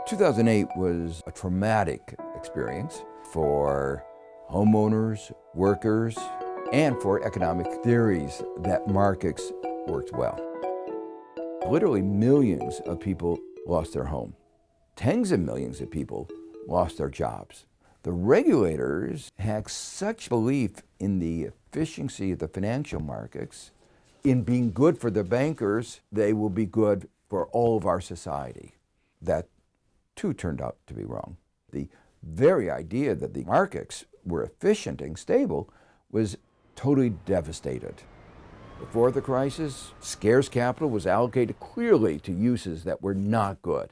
2008 was a traumatic experience for homeowners, workers, and for economic theories that markets worked well. Literally millions of people lost their home. Tens of millions of people lost their jobs. The regulators had such belief in the efficiency of the financial markets, in being good for the bankers, they will be good for all of our society. That too turned out to be wrong. The very idea that the markets were efficient and stable was totally devastated. Before the crisis, scarce capital was allocated clearly to uses that were not good.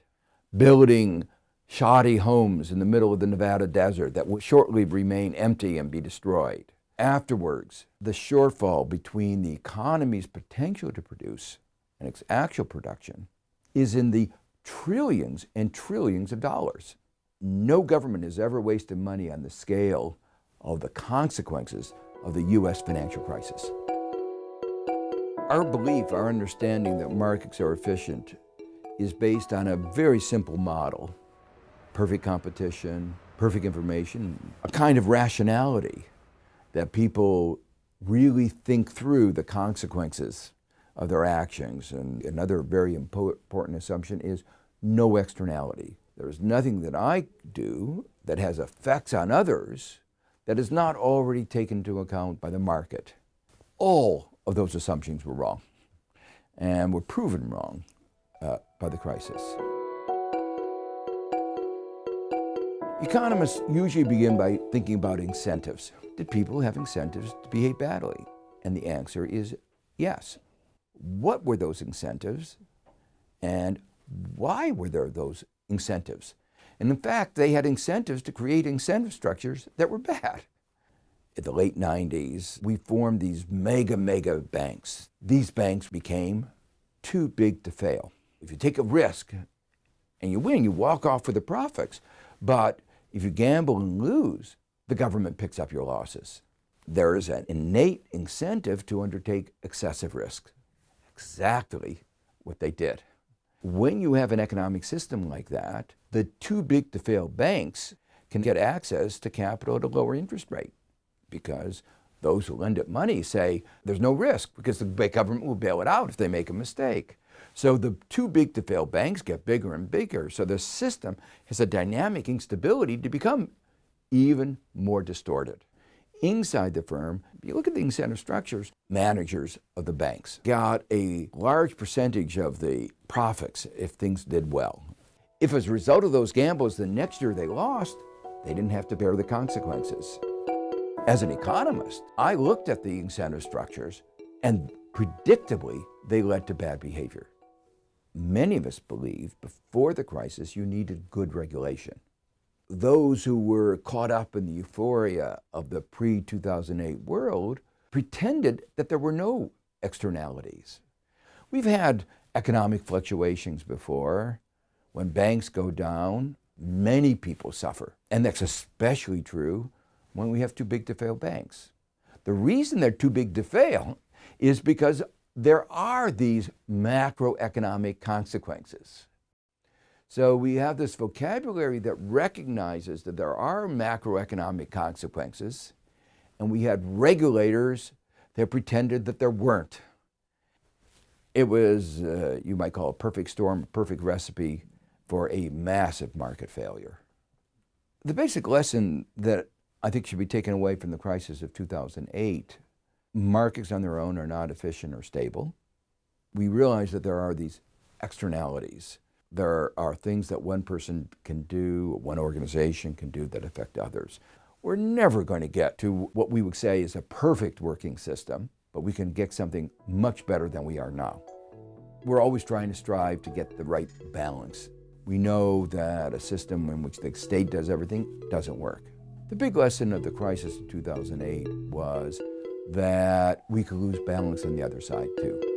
Building shoddy homes in the middle of the Nevada desert that would shortly remain empty and be destroyed. Afterwards, the shortfall between the economy's potential to produce and its actual production is in the trillions and trillions of dollars. No government has ever wasted money on the scale of the consequences of the U.S. financial crisis. Our belief, our understanding that markets are efficient is based on a very simple model. Perfect competition, perfect information, a kind of rationality that people really think through the consequences of their actions. And another very important assumption is no externality. There is nothing that I do that has effects on others that is not already taken into account by the market. All of those assumptions were wrong and were proven wrong by the crisis. Economists usually begin by thinking about incentives. Did people have incentives to behave badly? And the answer is yes. What were those incentives? And why were there those incentives? And in fact, they had incentives to create incentive structures that were bad. In the late 90s, we formed these mega banks. These banks became too big to fail. If you take a risk and you win, you walk off with the profits. But if you gamble and lose, the government picks up your losses. There is an innate incentive to undertake excessive risk. Exactly what they did. When you have an economic system like that, the too big to fail banks can get access to capital at a lower interest rate because those who lend it money say there's no risk because the government will bail it out if they make a mistake. So the too big to fail banks get bigger and bigger. So the system has a dynamic instability to become even more distorted. Inside the firm, if you look at the incentive structures, managers of the banks got a large percentage of the profits if things did well. If as a result of those gambles, the next year they lost, they didn't have to bear the consequences. As an economist, I looked at the incentive structures and predictably they led to bad behavior. Many of us believed before the crisis you needed good regulation. Those who were caught up in the euphoria of the pre-2008 world pretended that there were no externalities. We've had economic fluctuations before. When banks go down, many people suffer. And that's especially true when we have too big to fail banks. The reason they're too big to fail is because there are these macroeconomic consequences. So we have this vocabulary that recognizes that there are macroeconomic consequences, and we had regulators that pretended that there weren't. It was, you might call a perfect storm, a perfect recipe for a massive market failure. The basic lesson that I think should be taken away from the crisis of 2008, markets on their own are not efficient or stable. We realize that there are these externalities. There are things that one person can do, one organization can do that affect others. We're never going to get to what we would say is a perfect working system, but we can get something much better than we are now. We're always trying to strive to get the right balance. We know that a system in which the state does everything doesn't work. The big lesson of the crisis of 2008 was that we could lose balance on the other side too.